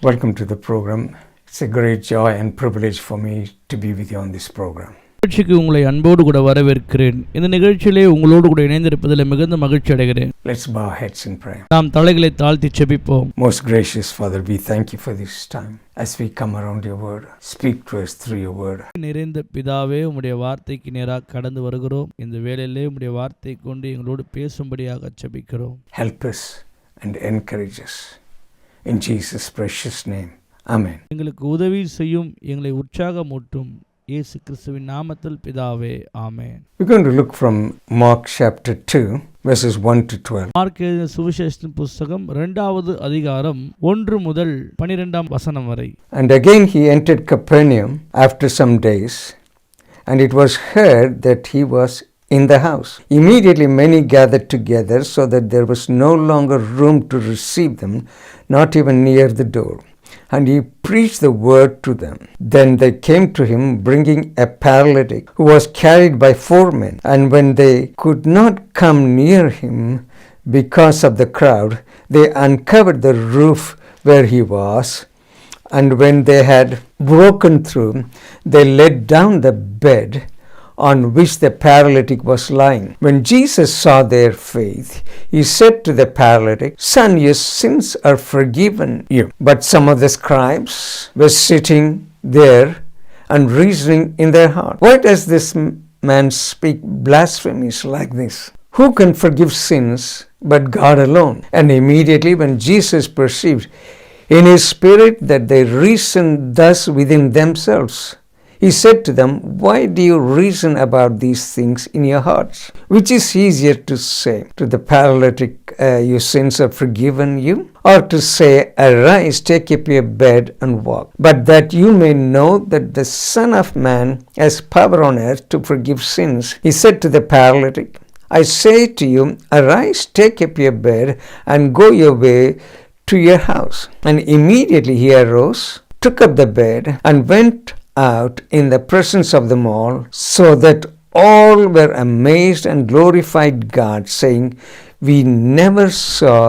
Welcome to the program. It's a great joy and privilege for me to be with you on this program. நிகழ்ச்சிக்கு உங்களை அன்போடு கூட வரவேற்கிறேன். இந்த நிகழ்ச்சியிலே உங்களோடு கூட இணைந்திருப்பதில் மிகுந்த மகிழ்ச்சி அடைகிறேன். Let's bow our heads in prayer. நாம் தலைகளை தாழ்த்தி ஜெபிப்போம். Most gracious Father, we thank you for this time as we come around your word. Speak to us through your word. நிறைந்த பிதாவே, உம்முடைய வார்த்தைக்கு நேராக கடந்து வருகிறோம். இந்த வேளையிலே உம்முடைய வார்த்தை கொண்டு எங்களோடு பேசும்படியாக ஜெபிக்கிறோம். Help us and encourage us. In Jesus' precious name. Amen. எங்களுக்கு உதவி செய்யும், எங்களை உற்சாகமூட்டும் இயேசு கிறிஸ்துவின் நாமத்தில் பிதாவே, ஆமென். We're going to look from Mark chapter 2 verses 1 to 12. Mark எழுதின சுவிசேஷத்தின் புத்தகம் 2வது அதிகாரம் 1 முதல் 12ஆம் வசனம் வரை. And again he entered Capernaum after some days, and it was heard that he was in the house. Immediately many gathered together, so that there was no longer room to receive them, not even near the door. And he preached the word to them. Then they came to him, bringing a paralytic who was carried by 4 men. And when they could not come near him because of the crowd, they uncovered the roof where he was. And when they had broken through, they let down the bed on which the paralytic was lying. When Jesus saw their faith, he said to the paralytic, "Son, your sins are forgiven you." But some of the scribes were sitting there and reasoning in their heart, "Why does this man speak blasphemies like this? Who can forgive sins but God alone?" And immediately when Jesus perceived in his spirit that they reasoned thus within themselves, he said to them, "Why do you reason about these things in your hearts? Which is easier to say to the paralytic, your sins are forgiven you? Or to say, arise, take up your bed and walk? But that you may know that the Son of Man has power on earth to forgive sins." He said to the paralytic, "I say to you, arise, take up your bed and go your way to your house." And immediately he arose, took up the bed, and went out in the presence of them all, so that all were amazed and glorified God, saying, "We never saw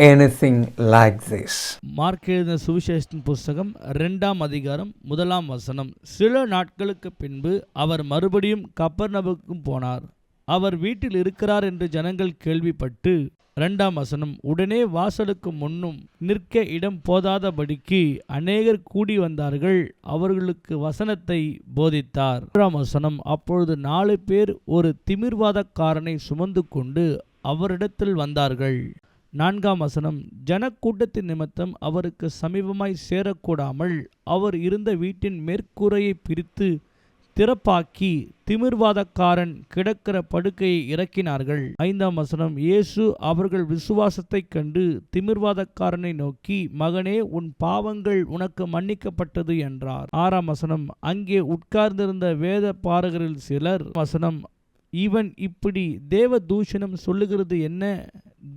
anything like this." Mark எழுதின சுவிசேஷத்தின் புத்தகம் 2ஆம் அதிகாரம் 1ஆம் வசனம். சில நாட்களுக்கு பின்பு அவர் மறுபடியும் கப்பர்நகமுக்கு போனார். அவர் வீட்டில் இருக்கிறார் என்று ஜனங்கள் கேள்விப்பட்டு, 2ஆம் வசனம், உடனே வாசலுக்கு முன்னும் நிற்க இடம் போதாதபடிக்கு அநேகர் கூடி வந்தார்கள். அவர்களுக்கு வசனத்தை போதித்தார். 3ஆம் வசனம், அப்பொழுது 4 பேர் ஒரு திமிர்வாதக்காரனை சுமந்து கொண்டு அவரிடத்தில் வந்தார்கள். 4ஆம் வசனம், ஜனக்கூட்டத்தின் நிமித்தம் அவருக்கு சமீபமாய் சேரக்கூடாமல் அவர் இருந்த வீட்டின் மேற்கூரையை பிரித்து திறப்பாக்கி திமிர்வாதக்காரன் கிடக்கிற படுக்கையை இறக்கினார்கள். 5ஆம் வசனம், இயேசு அவர்கள் விசுவாசத்தைக் கண்டு திமிர்வாதக்காரனை நோக்கி, "மகனே, உன் பாவங்கள் உனக்கு மன்னிக்கப்பட்டது" என்றார். 6ஆம் வசனம், அங்கே உட்கார்ந்திருந்த வேத பாரகரில் சிலர், வசனம், இவன் இப்படி தேவ தூஷணம் சொல்லுகிறது என்ன?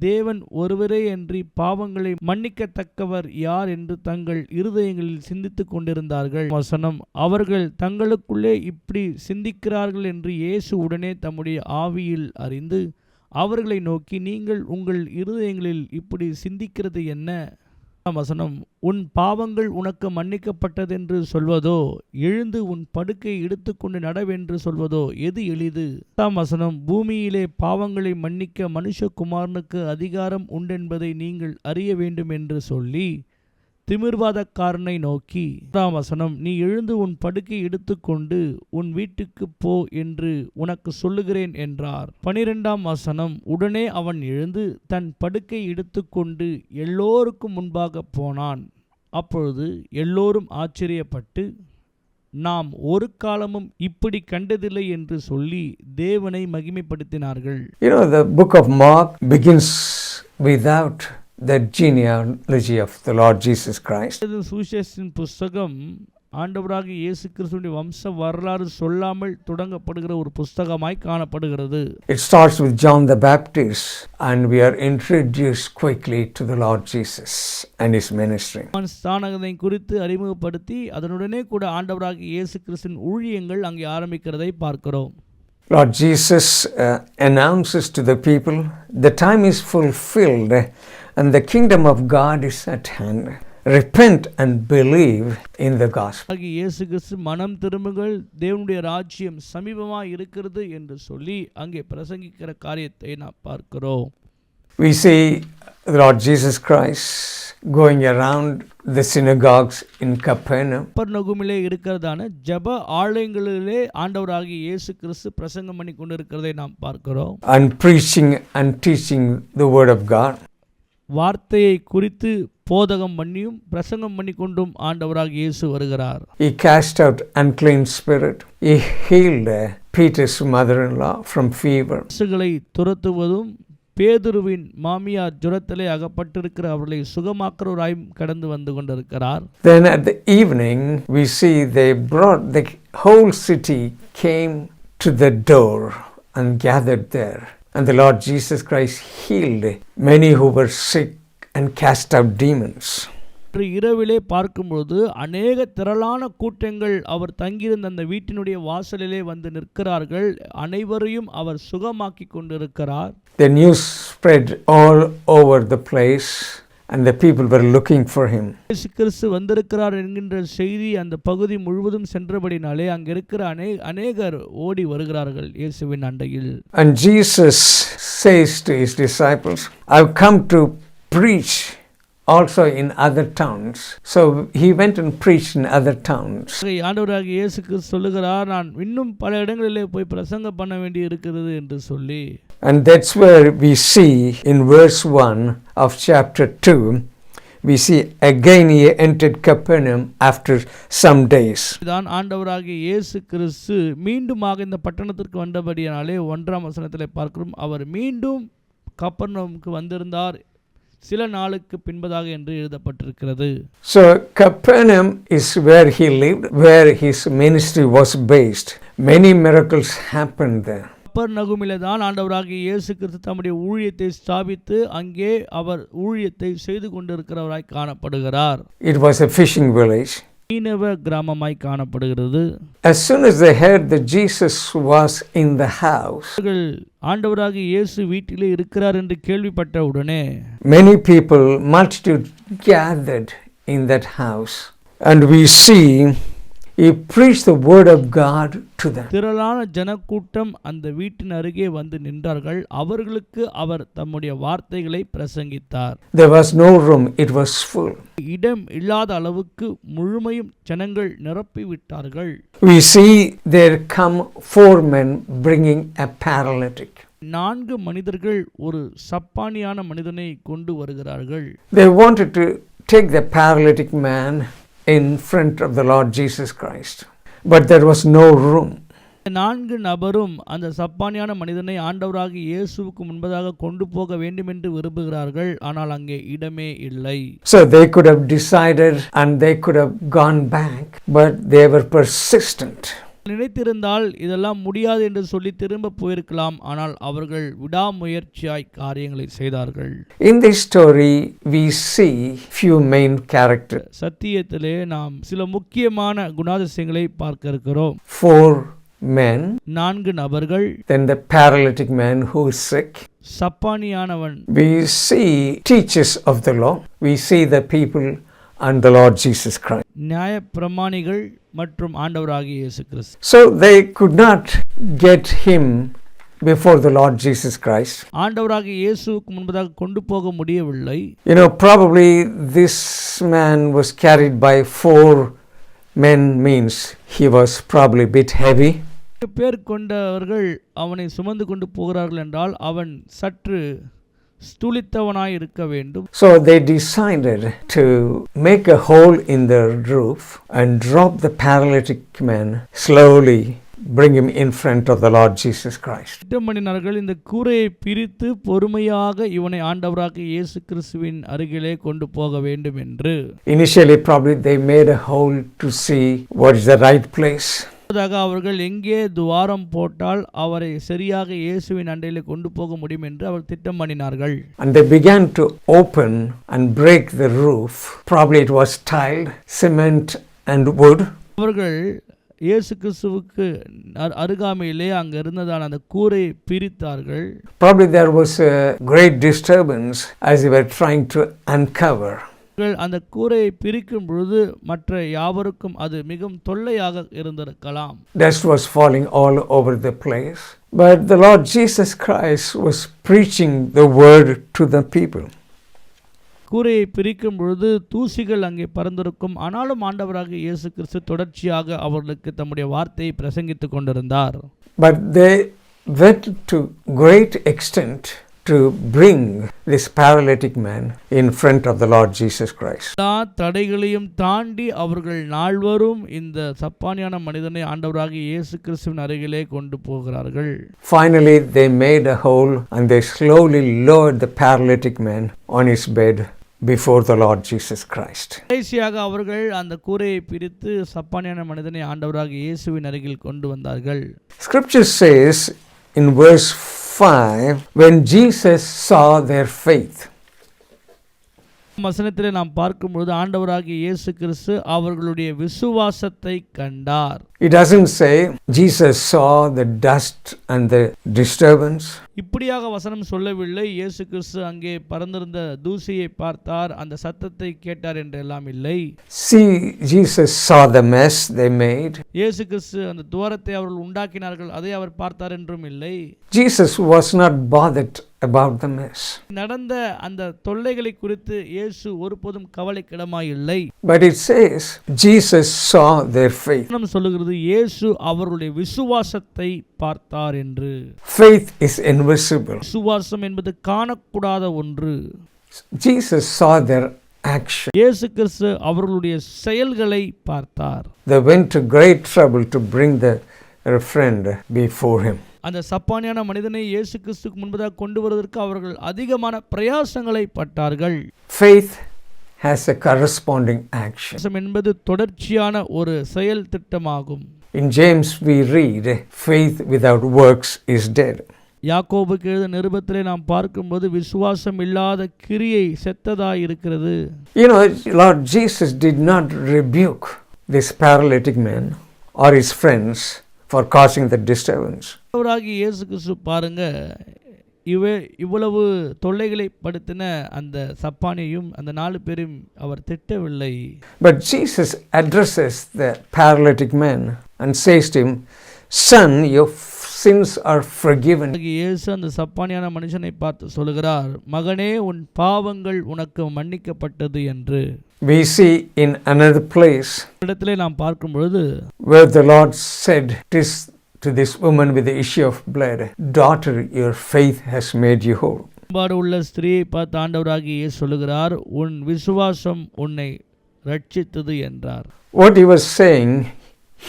தேவன் ஒருவரே அன்றி பாவங்களை மன்னிக்கத்தக்கவர் யார் என்று தங்கள் இருதயங்களில் சிந்தித்துக் கொண்டிருந்தார்கள். வசனம், அவர்கள் தங்களுக்குள்ளே இப்படி சிந்திக்கிறார்கள் என்று இயேசு உடனே தம்முடைய ஆவியில் அறிந்து அவர்களை நோக்கி, நீங்கள் உங்கள் இருதயங்களில் இப்படி சிந்திக்கிறது என்ன? வசனம், உன் பாவங்கள் உனக்கு மன்னிக்கப்பட்டதென்று சொல்வதோ, எழுந்து உன் படுக்கை எடுத்துக்கொண்டு நடவென்று சொல்வதோ எது எளிது? 10ஆம் வசனம், பூமியிலே பாவங்களை மன்னிக்க மனுஷகுமாரனுக்கு அதிகாரம் உண்டென்பதை நீங்கள் அறிய வேண்டும் என்று சொல்லி திமிர்வாதக்காரனை நோக்கி, 10ஆம் வசனம், நீ எழுந்து உன் படுக்கை எடுத்துக்கொண்டு உன் வீட்டுக்கு போ என்று உனக்கு சொல்லுகிறேன் என்றார். 12ஆம் வசனம், உடனே அவன் எழுந்து தன் படுக்கை எடுத்துக்கொண்டு எல்லோருக்கும் முன்பாக போனான். அப்பொழுது எல்லோரும் ஆச்சரியப்பட்டு, நாம் ஒரு காலமும் இப்படி கண்டதில்லை என்று சொல்லி தேவனை மகிமைப்படுத்தினார்கள். You know, the book of Mark begins without the genealogy of the Lord Jesus Christ. சுவிசேஷத்தின் புத்தகம் ஆண்டவராகிய இயேசு கிறிஸ்துவின் வம்ச வரலாறு சொல்லாமல் தொடங்கப்படுகிற ஒரு புத்தகமாய் காணப்படுகிறது. It starts with John the Baptist, and we are introduced quickly to the Lord Jesus and his ministry. ஸ்தானகத்தை குறித்து அறிமுகப்படுத்தி அதனுடனே கூட ஆண்டவராகிய இயேசு கிறிஸ்துவின் ஊழியங்கள் அங்கே ஆரம்பிக்கிறதை பார்க்கிறோம். Lord Jesus announces to the people, the time is fulfilled and the kingdom of God is at hand. repent and believe in the gospel. ஆகிய இயேசு கிறிஸ்து மனம் திரும்புங்கள், தேவனுடைய ராஜ்யம் சமீபமாக இருக்கிறது என்று சொல்லி அங்கே பிரசங்கிக்கிற காரியத்தை நாம் பார்க்கிறோம். We see the Lord Jesus Christ going around the synagogues in Capernaum. கப்பர்நகூமிலே இருக்கிறதான ஜெப ஆலயங்களிலே ஆண்டவராகிய இயேசு கிறிஸ்து பிரசங்கம் பண்ணி கொண்டிருக்கிறதை நாம் பார்க்கிறோம். And preaching and teaching the word of God. வார்த்தையை குறித்து போதகம் பண்ணியும் பிரசங்கம் பண்ணி கொண்டும் ஆண்டவராகிய இயேசு வருகிறார். He cast out unclean spirit. He healed Peter's mother-in-law from fever. பிசாசுகளை துரத்துவதும் பேதுருவின் மாமியார் ஜுரத்திலே அகப்பட்டிருக்கிற அவர்களை சுகமாக்குறவராயும் கடந்து வந்து கொண்டிருக்கிறார். Then at the evening we see they brought the whole city came to the door and gathered there. And the Lord Jesus Christ healed many who were sick and cast out demons. இரவிலே பார்க்கும்போது அநேக திரளான கூட்டங்கள் அவர் தங்கியிருந்த அந்த வீட்டினுடைய வாசலிலே வந்து நிற்கிறார்கள். அனைவரையும் அவர் சுகமாக்கி கொண்டிருக்கிறார். The news spread all over the place and the people were looking for him. இயேசு கிறிஸ்து வந்திருக்கிறார் என்கின்ற செய்தி அந்த பகுதி முழுவதும் சென்றபடினாலே அங்கே இருக்கிற அநேகர் ஓடி வருகிறார்கள் இயேசுவின் அண்டையில். And Jesus says to his disciples, I've come to preach also in other towns. So he went and preached in other towns. ஆண்டவராகிய இயேசு கிறிஸ்து சொல்லுகிறார், நான் இன்னும் பல இடங்களிலே போய் பிரசங்கம் பண்ண வேண்டி இருக்கிறது என்று சொல்லி. And that's where we see in verse 1 of chapter 2, we see again he entered Capernaum after some days. தான் ஆண்டவராகிய இயேசு கிறிஸ்து மீண்டுமாக இந்த பட்டணத்திற்கு வந்தபடியாலே 1ஆம் வசனத்திலே பார்க்கிறோம், அவர் மீண்டும் கப்பர்நகூமுக்கு வந்திருந்தார் சில நாளுக்கு பின்பதாக என்று எழுதப்பட்டிருக்கிறது. So Capernaum is where he lived, where his ministry was based. Many miracles happened there. கப்பர்நகூமிலே தான் ஆண்டவராகிய இயேசு கிறிஸ்து தம்முடைய ஊழியத்தை ஸ்தாபித்து அங்கே அவர் ஊழியத்தை செய்து கொண்டிருக்கிறவராய் காணப்படுகிறார். It was a fishing village. மீனவ கிராமமாய் காணப்படுகிறது. As soon as they heard that Jesus was in the house, ஆண்டவராகிய இயேசு வீட்டிலே இருக்கிறார் என்று கேள்விப்பட்ட உடனே many people, multitude gathered in that house, and we see he preached the word of God to them. திரளான ஜனக்கூட்டம் அந்த வீட்டின் அருகே வந்து நின்றார்கள். அவர்களுக்கு அவர் தம்முடைய வார்த்தைகளை பிரசங்கித்தார். There was no room, it was full. இடம் இல்லாத அளவுக்கு முழுமையும் ஜனங்கள் நிரப்பி விட்டார்கள். We see there come 4 men bringing a paralytic. 4 மனிதர்கள் ஒரு சப்பானியான மனிதனை கொண்டு வருகிறார்கள். They wanted to take the paralytic man in front of the Lord Jesus Christ, but there was no room. 4 நபரும் அந்த சப்பானியான மனிதனை ஆண்டவராகிய இயேசுவுக்கு முன்பதாக கொண்டு போக வேண்டும் என்று விரும்புகிறார்கள். ஆனால் அங்கே இடமே இல்லை. So they could have decided and they could have gone back, but they were persistent. நினைத்திருந்தால் இதெல்லாம் முடியாது என்று சொல்லி திரும்ப போயிருக்கலாம். ஆனால் அவர்கள் விடாமுயற்சியாய் காரியங்களை செய்தார்கள். In this story we see few main characters. சத்தியத்திலே நாம் சில முக்கியமான குணாதிசயங்களை பார்க்க இருக்கிறோம். 4 men, 4 நபர்கள், then the paralytic man who is sick. சப்பானியானவன். We see teachers of the law. We see the people and the Lord Jesus Christ. நியாய பிரமாணிகள் மற்றும் ஆண்டவராகிய இயேசு கிறிஸ்து. So they could not get him before the Lord Jesus Christ. ஆண்டவராகிய இயேசுவுக்கு முன்பதாக கொண்டு போக முடியவில்லை. You know, probably this man was carried by 4 men, means he was probably a bit heavy. பேர் கொண்டவர்கள் அவனை சுமந்து கொண்டு போகிறார்கள் என்றால் அவன் சற்று ஸ்தூலித்தவனாய் இருக்க வேண்டும். So they decided to make a hole in the roof and drop the paralytic man slowly, bring him in front of the Lord Jesus Christ. திட்டமிடினார்கள், இந்த கூரையை பிரித்து பொறுமையாக இவனை ஆண்டவராகிய இயேசு கிறிஸ்துவின் அருகிலே கொண்டு போக வேண்டும் என்று. Initially probably they made a hole to see what is the right place. அவர்கள் எங்கே துவாரம் போட்டால் அவரை சரியாக இயேசுவின் அண்டையிலே கொண்டு போக முடியும் என்று அவர் திட்டம் பண்ணினார்கள். And they began to open and break the roof. Probably it was tiled, cement and wood. அவர்கள் இயேசு கிறிஸ்துவுக்கு அருகாமையிலே அங்க இருந்ததான அந்த கூரை பிரித்தார்கள். Probably there was a great disturbance as they were trying to uncover. அந்த கூரையை பிரிக்கும் பொழுது மற்ற யாவருக்கும் அது மிகவும் தொல்லையாக இருந்திருக்கலாம். Dust was falling all over the place. But the Lord Jesus Christ was preaching the word to the people. கூரையை பிரிக்கும் பொழுது தூசிகள் அங்கே பறந்திருக்கும். ஆனாலும் ஆண்டவராக இயேசு கிறிஸ்து தொடர்ச்சியாக அவர்களுக்கு தம்முடைய வார்த்தையை பிரசங்கித்துக் கொண்டிருந்தார். But they went to great extent to bring this paralytic man in front of the Lord Jesus Christ. எல்லா தடைகளையும் தாண்டி அவர்கள் நால்வரும் இந்த சப்பானியான மனிதனை ஆண்டவராக இயேசு கிறிஸ்துவின் அருகிலே கொண்டு போகிறார்கள். Finally, they made a hole and they slowly lowered the paralytic man on his bed before the Lord Jesus Christ. கடைசியாக அவர்கள் அந்த கூரையை பிரித்து சப்பானியான மனிதனை ஆண்டவராக இயேசுவின் அருகில் கொண்டு வந்தார்கள். Scripture says in verse 5, when Jesus saw their faith. வசனத்திலே நாம் பார்க்கும்பொழுது ஆண்டவராகிய இயேசு கிறிஸ்து அவர்களுடைய விசுவாசத்தை கண்டார். It doesn't say Jesus saw the dust and the disturbance. இப்படியாக வசனம் சொல்லவில்லை. இயேசு கிறிஸ்து அங்கே பறந்திருந்த தூசியை பார்த்தார், அந்த சத்தத்தை கேட்டார் என்றெல்லாம் இல்லை. See, Jesus saw the mess they made. இயேசு கிறிஸ்து அந்த துவாரத்தை அவர்கள் உண்டாக்கினார்கள், அதை அவர் பார்த்தார் என்றும் இல்லை. Jesus was not bothered about the mess. நடந்த அந்த தொல்லைகளை குறித்து இயேசு ஒருபோதும் கவலைக்கிடமாய் இல்லை. But it says Jesus saw their faith. வசனம் சொல்லுகிறது இயேசு அவர்களுடைய விசுவாசத்தை பார்த்தார் என்று. Faith is invisible. விசுவாசம் என்பது காணக்கூடாத ஒன்று. Jesus saw their action. இயேசு கிறிஸ்து அவர்களுடைய செயல்களை பார்த்தார். They went to great trouble to bring their friend before him. அந்த சப்பானியான மனிதனை இயேசு கிறிஸ்துக்கு முன்பதாக கொண்டு வருவதற்கு அவர்கள் அதிகமான பிரயாசங்களை பட்டார்கள். Faith has a corresponding action. விசுவாசம் என்பது தொடர்ச்சியான ஒரு செயல் திட்டமாகும். In James we read, faith without works is dead. யாக்கோபுக்கு எழுதிய நிருபத்திலே நாம் பார்க்கும்போது விசுவாசம் இல்லாத கிரியை செத்ததாய் இருக்கிறது. You know, Lord Jesus did not rebuke this paralytic man or his friends for causing the disturbance. அவராகிய இயேசு கிறிஸ்து பாருங்க, இவ்வளவு தொல்லைகளை படுத்தின அந்த சப்பானியையும் அந்த 4 பேரையும் அவர் திட்டவில்லை. But Jesus addresses the paralytic man and says to him, "Son, your sins are forgiven." இயேசு அந்த சப்பானியான மனுஷனை பார்த்து சொல்கிறார், மகனே, உன் பாவங்கள் உனக்கு மன்னிக்கப்பட்டது என்று. We see in another place இடத்திலே நாம் பார்க்கும் பொழுது where the Lord said to this woman with the issue of blood, "Daughter, your faith has made you whole." பாடு உள்ள ஸ்திரீயை பார்த்து ஆண்டவராகிய இயேசு சொல்லுகிறார், உன் விசுவாசம் உன்னை ரட்சித்தது என்றார். What he was saying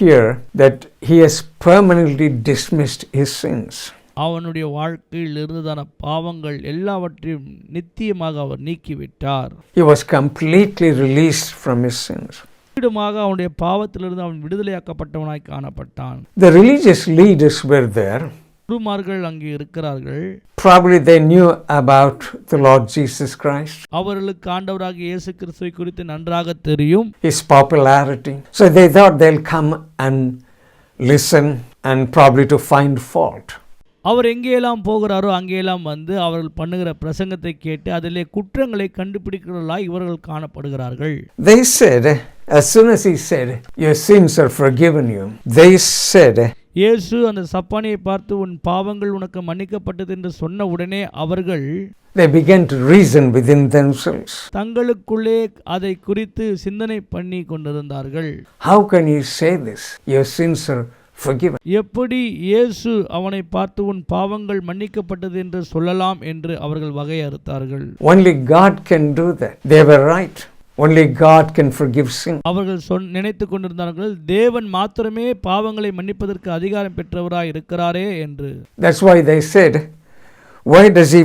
here, that he has permanently dismissed his sins. அவனுடைய வாழ்க்கையில் இருந்ததான பாவங்கள் எல்லாவற்றையும் நித்தியமாக அவர் நீக்கிவிட்டார். He was completely released from his sins. அவனுடைய பாவத்திலிருந்து அவன் விடுதலையாக்கப்பட்டவனாய் காணப்பட்டான். The religious leaders were there. குருமார்கள் அங்கே இருக்கிறார்கள். Probably they knew about the Lord Jesus Christ. அவர்களுக்கு ஆண்டவராகிய இயேசு கிறிஸ்துவை குறித்து நன்றாக தெரியும். His popularity. So they thought they'll come and listen and probably to find fault. அவர் எங்கேயெல்லாம் போகிறாரோ அங்கேயெல்லாம் வந்து அவர்கள் பண்ணுகிற பிரசங்கத்தை கேட்டு அதிலே குற்றங்களை கண்டுபிடிக்கிறவர்களாய் இவர்கள் காணப்படுகிறார்கள். They said, as soon as he said, "Your sins are forgiven you," they said, இயேசு அந்த சப்பானியை பார்த்து உன் பாவங்கள் உனக்கு மன்னிக்கப்பட்டது என்று சொன்ன உடனே அவர்கள் they began to reason within themselves. தங்களுக்குள்ளே அதை குறித்து சிந்தனை பண்ணி கொண்டிருந்தார்கள். How can you say this? Your sins are forgiven. எப்படி இயேசு அவனை பார்த்து உன் பாவங்கள் மன்னிக்கப்பட்டது என்று சொல்லலாம் என்று அவர்கள் வகையறுத்தார்கள். Only God can do that. They were right. Only God can forgive sin. அவர்கள் நினைத்துக் கொண்டிருந்தார்கள், தேவன் மாத்திரமே பாவங்களை மன்னிப்பதற்கு அதிகாரம் பெற்றவராய் இருக்கிறாரே என்று. That's why they said, why does he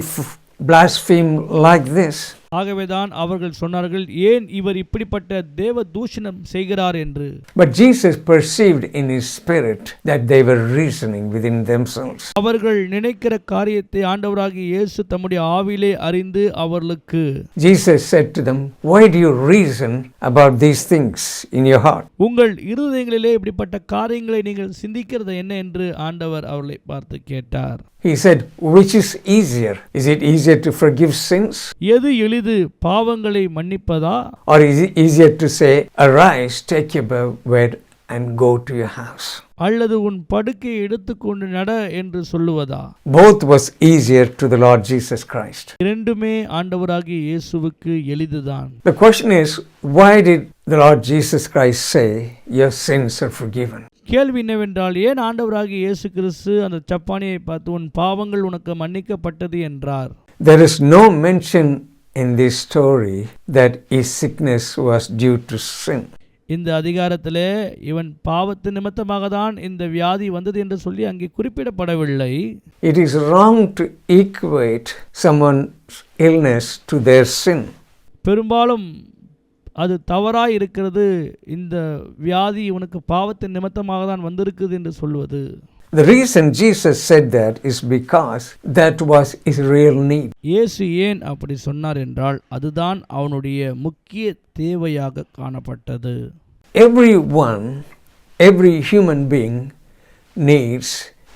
blaspheme like this? ஆகவேதான் அவர்கள் சொன்னார்கள், ஏன் இவர் இப்படிப்பட்ட தேவ தூஷணம் செய்கிறார் என்று. But Jesus perceived in his spirit that they were reasoning within themselves. அவர்கள் நினைக்கிற காரியத்தை ஆண்டவராகிய இயேசு தம்முடைய ஆவியிலே அறிந்து அவர்களுக்கு Jesus said to them, why do you reason about these things in your heart? உங்கள் இருதயங்களிலே இப்படிப்பட்ட காரியங்களை நீங்கள் சிந்திக்கிறது என்ன என்று ஆண்டவர் அவர்களை பார்த்து கேட்டார். He said, which is easier? Is it easier to forgive sins? எது எளிது, பாவங்களை மன்னிப்பதா, Or is it easier to say, arise, take your bed and go to your house? அல்லது உன் படுக்கையை எடுத்துக்கொண்டு நட என்று சொல்லுவதா? Both was easier to the Lord Jesus Christ. இரண்டுமே ஆண்டவராகிய இயேசுவுக்கு எளிதுதான். The question is, why did the Lord Jesus Christ say, your sins are forgiven? கேள்வி என்னவென்றால், ஏன் ஆண்டவராகிய இயேசு கிறிஸ்து அந்த சப்பானியை பார்த்து உன் பாவங்கள் உனக்கு மன்னிக்கப்பட்டது என்றார்? There is no mention in this story that his sickness was due to sin. இந்த அதிகாரத்திலே இவன் பாவத்து நிமித்தமாக தான் இந்த வியாதி வந்தது என்று சொல்லி அங்கே குறிப்பிடப்படவில்லை. It is wrong to equate someone's illness to their sin. பெரும்பாலும் அது தவறாய் இருக்கிறது, இந்த வியாதி இவனுக்கு பாவத்தின் நிமித்தமாக தான் வந்திருக்குது என்று சொல்வது. The reason Jesus said that is because that was his real need. இயேசு ஏன் அப்படி சொன்னார் என்றால், அதுதான் அவனுடைய முக்கிய தேவையாக காணப்பட்டது. Everyone, every human being needs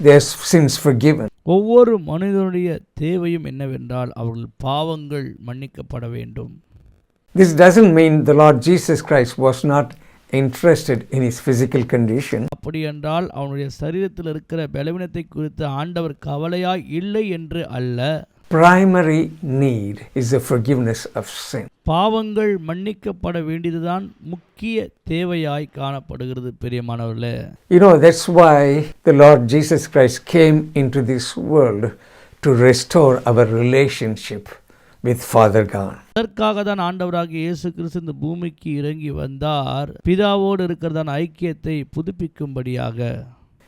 their sins forgiven. ஒவ்வொரு மனிதனுடைய தேவையும் என்னவென்றால் அவர்கள் பாவங்கள் மன்னிக்கப்பட வேண்டும். This doesn't mean the Lord Jesus Christ was not interested in his physical condition. அப்படி என்றால் அவனுடைய சரீரத்தில் இருக்கிற பலவீனத்தை குறித்து ஆண்டவர் கவலையாய் இல்லை என்று அல்ல. Primary need is the forgiveness of sin. பாவங்கள் மன்னிக்கப்பட வேண்டியதுதான் முக்கிய தேவையாய் காணப்படுகிறது பிரியமானவர்களே. That's why the Lord Jesus Christ came into this world to restore our relationship with Father God. அதற்காக தான் ஆண்டவராகிய இயேசு கிறிஸ்து இந்த பூமிக்கு இறங்கி வந்தார், பிதாவோடு இருக்கிறதான ஐக்கியத்தை புதுப்பிக்கும்படியாக.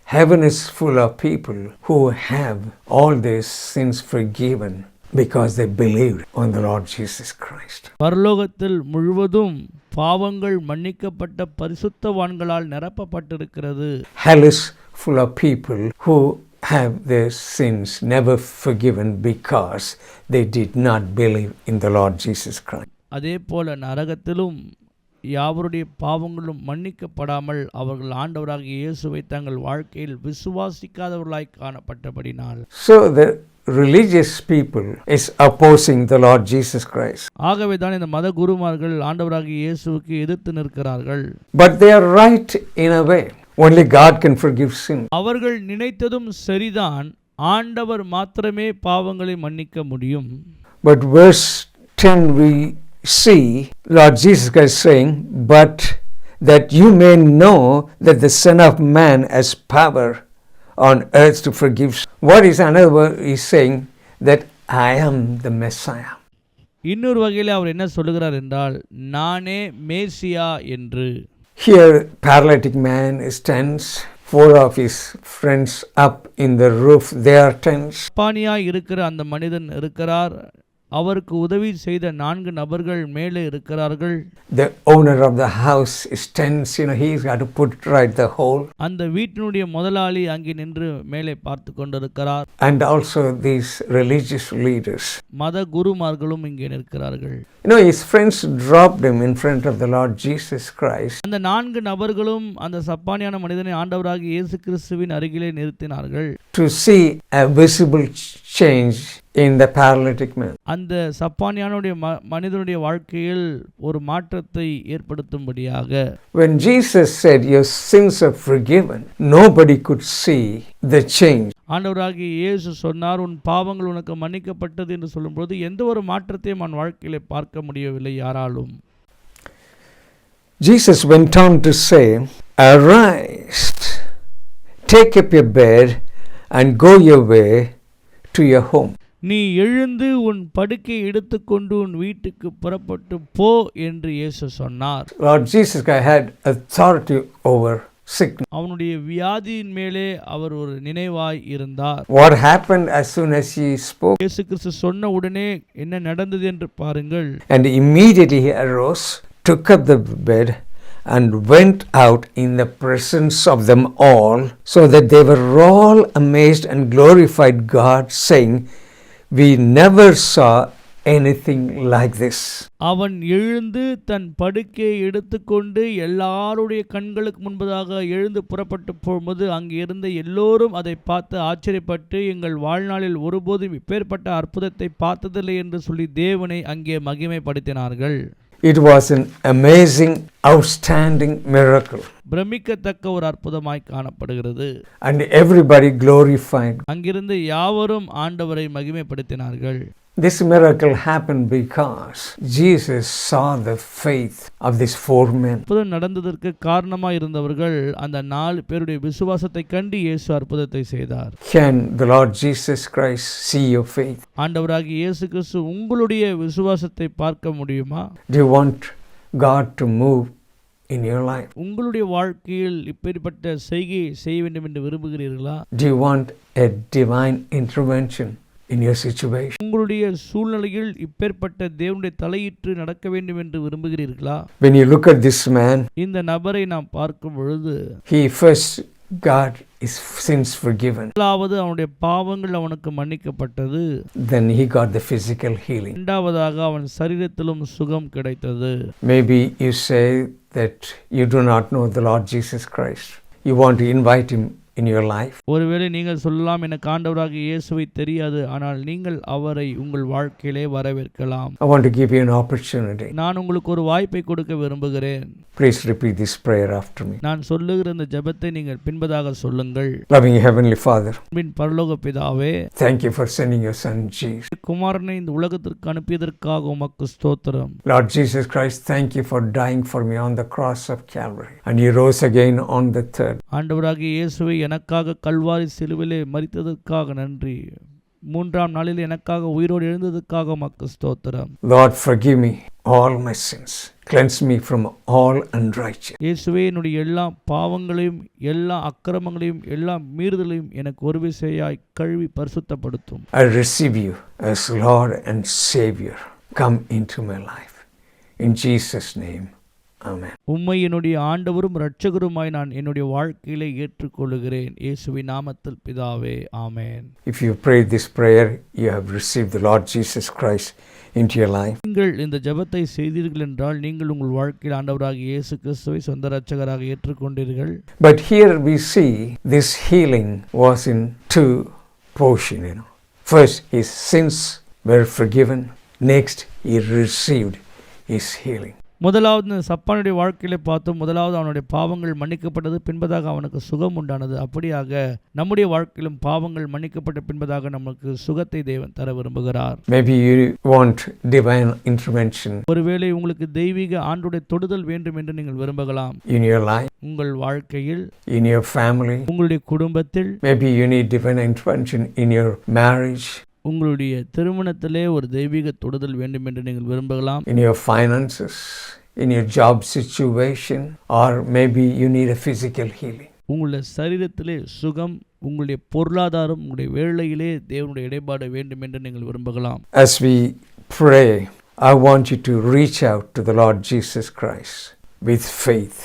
Heaven is full of people who have all their sins forgiven because they believed on the Lord Jesus Christ. பரலோகத்தில் முழுவதும் பாவங்கள் மன்னிக்கப்பட்ட பரிசுத்தவான்களால் நிரப்பப்பட்டிருக்கிறது. Hell is full of people who have their sins never forgiven because they did not believe in the Lord Jesus Christ. அதே போல நரகத்திலும் யாவருடைய பாவங்களும் மன்னிக்கப்படாமல் அவர்கள் ஆண்டவராகிய இயேசுவை தங்கள் வாழ்க்கையில் விசுவாசிக்காதவர்களாய் காணப்பட்டபடினால். So the religious people is opposing the Lord Jesus Christ. ஆகவே தான் இந்த மத குருமார்கள் ஆண்டவராகிய இயேசுவுக்கு எதிர்த்து நிற்கிறார்கள். But they are right in a way. Only God can forgive sin. அவர்கள் நினைத்ததும் சரிதான், ஆண்டவர் மாத்திரமே பாவங்களை மன்னிக்க முடியும். But verse 10 we see Lord Jesus Christ saying, but that you may know that the Son of Man has power on earth to forgive. What is another word? He's saying that I am the Messiah. இன்னொரு வகையில் அவர் என்ன சொல்லுகிறார் என்றால், நானே மேசியா என்று. Here paralytic man is tense. 4 of his friends up in the roof, they are tense. பானியாய் இருக்கிற அந்த மனிதன் இருக்கிறார், அவருக்கு உதவி செய்த 4 நபர்கள் மேலே இருக்கிறார்கள். The owner of the house is tense, he's got to put right the hole. அந்த வீட்டினுடைய முதலாளி அங்கே நின்று மேலே பார்த்து கொண்டிருக்கிறார். And also these religious leaders. மத குருமார்களும் இங்கே நிற்கிறார்கள். His friends dropped him in front of the Lord Jesus Christ. அந்த 4 நபர்களும் அந்த சப்பானியான மனிதனை ஆண்டவராகிய இயேசு கிறிஸ்துவின் அருகிலே நிறுத்தினார்கள். To see a visible change in the paralytic man. அந்த சப்பானியானுடைய மனிதனுடைய வாழ்க்கையில் ஒரு மாற்றத்தை ஏற்படுத்தும்படியாக. When Jesus said your sins are forgiven, nobody could see the change. ஆண்டவராகிய இயேசு சொன்னார், உன் பாவங்கள் உனக்கு மன்னிக்கப்பட்டது என்று சொல்லும்போது எந்த ஒரு மாற்றத்தையும் அவன் வாழ்க்கையிலே பார்க்க முடியவில்லை யாராலும். Jesus went on to say, arise, take up your bed and go your way to your home. நீ எழுந்து உன் படுக்கை எடுத்துக்கொண்டு உன் வீட்டுக்கு புறப்பட்டு போ என்று இயேசு சொன்னார். Lord Jesus had authority over sickness. அவனுடைய வியாதியின் மேலே அவர் ஒரு நினைவாய் இருந்தார். What happened as soon as he spoke? இயேசு கிறிஸ்து சொன்ன உடனே என்ன நடந்தது என்று பாருங்கள். And immediately he arose, took up the bed and went out in the presence of them all, so that they were all amazed and glorified God, saying, we never saw anything like this. அவன் எழுந்து தன் படுக்கையை எடுத்துக்கொண்டு எல்லாருடைய கண்களுக்கு முன்பதாக எழுந்து புறப்பட்டு போகும்போது அங்கே இருந்த எல்லோரும் அதை பார்த்து ஆச்சரியப்பட்டு எங்கள் வாழ்நாளில் ஒருபோதும் இப்பேற்பட்ட அற்புதத்தை பார்த்ததில்லை என்று சொல்லி தேவனை அங்கே மகிமைப்படுத்தினார்கள். It was an amazing, outstanding miracle. பிரமிக்கத்தக்க ஒரு அற்புதமாய் காணப்படுகிறது. And everybody glorified. அங்கிருந்து யாவரும் ஆண்டவரை மகிமைப்படுத்தினார்கள். This miracle happened because Jesus saw the faith of these 4 men. அற்புதம் நடந்ததற்கு காரணமாக இருந்தவர்கள் அந்த 4 பேருடைய விசுவாசத்தை கண்டு இயேசு அற்புதத்தை செய்தார். Can the Lord Jesus Christ see your faith? ஆண்டவராகிய இயேசு கிறிஸ்து உங்களுடைய விசுவாசத்தை பார்க்க முடியுமா? Do you want God to move in your life? உங்களுடைய வாழ்க்கையில் இப்படிப்பட்ட செய்கையை செய்ய வேண்டும் என்று விரும்புகிறீர்களா? Do you want a divine intervention in your situation? உங்களுடைய சூழ்நிலையில் இப்பேற்பட்ட தேவனுடைய தலையிட்டு நடக்க வேண்டும் என்று விரும்புகிறீர்களா? When you look at this man, இந்த நபரை நாம் பார்க்கும் பொழுது he first got his sins forgiven. முதலாவது அவனுடைய பாவங்கள் அவனுக்கு மன்னிக்கப்பட்டது. Then he got the physical healing. இரண்டாவதாக அவன் சரீரத்திலும் சுகம் கிடைத்தது. Maybe you say that you do not know the Lord Jesus Christ. You want to invite him in your life. ஒருவேளை நீங்கள் சொல்லலாம், எனக்கு ஆண்டவராகிய இயேசுவை தெரியாது, ஆனால் நீங்கள் அவரை உங்கள் வாழ்க்கையிலே வரவேற்கலாம். I want to give you an opportunity. நான் உங்களுக்கு ஒரு வாய்ப்பை கொடுக்க விரும்புகிறேன். Please repeat this prayer after me. நான் சொல்லுகிற இந்த ஜெபத்தை நீங்கள் பின்பதாக சொல்லுங்கள். Loving Heavenly Father, பின் பரலோக பிதாவே, thank you for sending your son Jesus. குமாரனை இந்த உலகத்திற்கு அனுப்பியதற்காக உமக்கு ஸ்தோத்திரம். Lord Jesus Christ, thank you for dying for me on the cross of Calvary. And you rose again on the third. ஆண்டவராகிய இயேசுவை எனக்காக கல்வாரி சிலுவிலே மரித்ததற்காக நன்றி. 3ஆம் நாளில் எனக்காக உயிரோடு எழுந்ததற்காக உமக்கு ஸ்தோத்திரம். Lord, forgive me all my sins. Cleanse me from all unrighteousness. இயேசுவே, என்னுடைய எல்லா பாவங்களையும் எல்லா அக்கிரமங்களையும் எல்லா மீறுதலையும் எனக்கு ஒரு விசையாய் கழுவி பரிசுத்தப்படுத்தும். I receive you as Lord and Savior. Come into my life. In Jesus' name, amen. உம்மை என்னுடைய ஆண்டவரும் இரட்சகருமாய் நான் என்னுடைய வாழ்க்கையிலே ஏற்றுக்கொள்கிறேன். இயேசுவின் நாமத்தில் பிதாவே, ஆமென். If you prayed this prayer, you have received the Lord Jesus Christ into your life. நீங்கள் இந்த ஜெபத்தை செய்தீர்கள் என்றால் நீங்கள் உங்கள் வாழ்க்கையில் ஆண்டவராகிய இயேசு கிறிஸ்துவை சொந்த இரட்சகராக ஏற்றுக்கொண்டீர்கள். But here we see this healing was in 2 portions. First, his sins were forgiven. Next, he received his healing. முதலாவது இந்த சப்பானுடைய வாழ்க்கையிலே பார்த்தோம். முதலாவது அவனுடைய பாவங்கள் மன்னிக்கப்பட்டது, பின்பதாக அவனுக்கு சுகம் உண்டானது. அப்படியாக நம்முடைய வாழ்க்கையிலும் பாவங்கள் மன்னிக்கப்பட்ட பின்பதாக நமக்கு சுகத்தை தேவன் தர விரும்புகிறார். Maybe you want divine intervention ஒருவேளை உங்களுக்கு தெய்வீக ஆண்டுடைய தொடுதல் வேண்டும் என்று நீங்கள் விரும்பலாம். in your life, உங்கள் வாழ்க்கையில், in your family. உங்களுடைய குடும்பத்தில், Maybe you need divine intervention in your marriage, உங்களுடைய திருமணத்திலே ஒரு தெய்வீக தொடுதல் வேண்டும் என்று நீங்கள் விரும்பலாம். in your finances, in your job situation, or maybe you need a physical healing. உங்களுடைய சரீரத்திலே சுகம், உங்களுடைய பொருளாதாரம், உங்களுடைய வேலையிலே தேவனுடைய இடைப்பாடு வேண்டும் என்று நீங்கள் விரும்பலாம். As we pray, I want you to reach out to the Lord Jesus Christ with faith.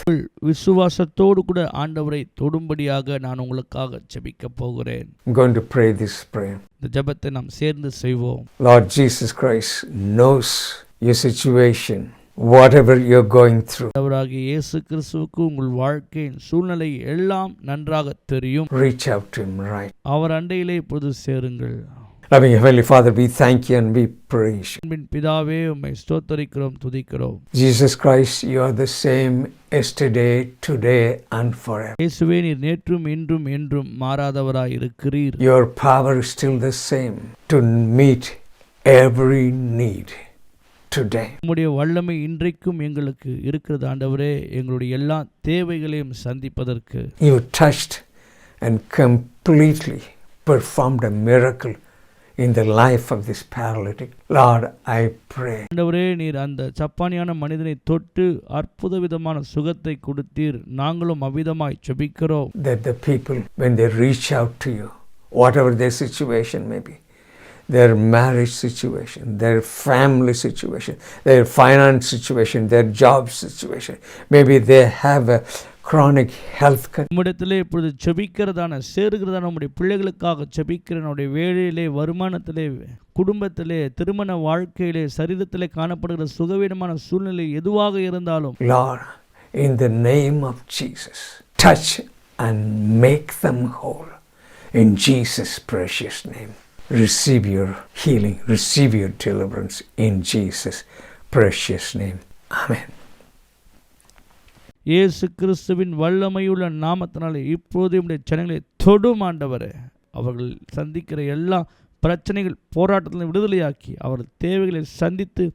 விசுவாசத்தோடு கூட ஆண்டவரை தொடும்படியாக நான் உங்களுக்காக ஜெபிக்க போகிறேன். I'm going to pray this prayer. இந்த ஜெபத்தை நாம் சேர்ந்து செய்வோம். Lord Jesus Christ knows your situation, whatever you're going through. ஆண்டவராகிய இயேசு கிறிஸ்துவுக்கு உங்கள் வாழ்க்கையின் சூழ்நிலை எல்லாம் நன்றாக தெரியும். Reach out to him right. அவர் அண்டையிலே இப்போது சேருங்கள். Loving Heavenly Father, we thank you and we praise you. அன்பின் பிதாவே, உம்மை ஸ்தோத்தரிக்கிறோம், துதிக்கிறோம். Jesus Christ, you are the same yesterday, today and forever. இயேசுவே, நீர் நேற்றும் இன்றும் என்றும் மாறாதவராய் இருக்கிறீர். Your power is still the same to meet every need today. உம்முடைய வல்லமை இன்றைக்கும் எங்களுக்கு இருக்கிறது ஆண்டவரே, எங்களுடைய எல்லா தேவைகளையும் சந்திப்பதற்கு. You touched and completely performed a miracle in the life of this paralytic. Lord, I pray. ஆண்டவரே, நீர் அந்த சப்பானியான மனிதனை தொட்டு அற்புத விதமான சுகத்தை கொடுத்தீர். நாங்களும் அவ்விதமாய் ஜெபிக்கிறோம். That the people, when they reach out to you, whatever their situation may be, their marriage situation, their family situation, their finance situation, their job situation, maybe they have a chronic health உம்மிடத்திலே இப்பொழுது செபிக்கிறதான சேருகிறதான உம்முடைய பிள்ளைகளுக்காக செபிக்கிற நம்முடைய வேலையிலே, வருமானத்திலே, குடும்பத்திலே, திருமண வாழ்க்கையிலே, சரீரத்திலே காணப்படுகிற சுகவீனமான சூழ்நிலை எதுவாக இருந்தாலும் Lord, in the name of Jesus, touch and make them whole. In Jesus' precious name, receive your healing, receive your deliverance in Jesus' precious name. Amen. இயேசு கிறிஸ்துவின் வல்லமையுள்ள நாமத்தினாலே இப்போது உம்முடைய ஜனங்களை தொடும் ஆண்டவரே. அவர்கள் சந்திக்கிற எல்லா பிரச்சனைகள், போராட்டத்தில் விடுதலையாக்கி அவர்கள் தேவைகளை சந்தித்து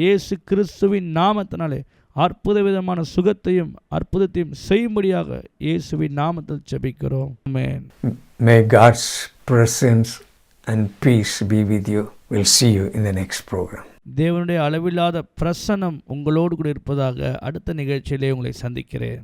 இயேசு கிறிஸ்துவின் நாமத்தினாலே அற்புத விதமான சுகத்தையும் அற்புதத்தையும் செய்யும்படியாக இயேசுவின் நாமத்தில் ஜெபிக்கிறோம். ஆமென். May God's presence and peace be with you. We'll see you in the next program. தேவனுடைய அளவில்லாத பிரசன்னம் உங்களோடு கூட இருப்பதாக அடுத்த நிகழ்ச்சியிலே உங்களை சந்திக்கிறேன்.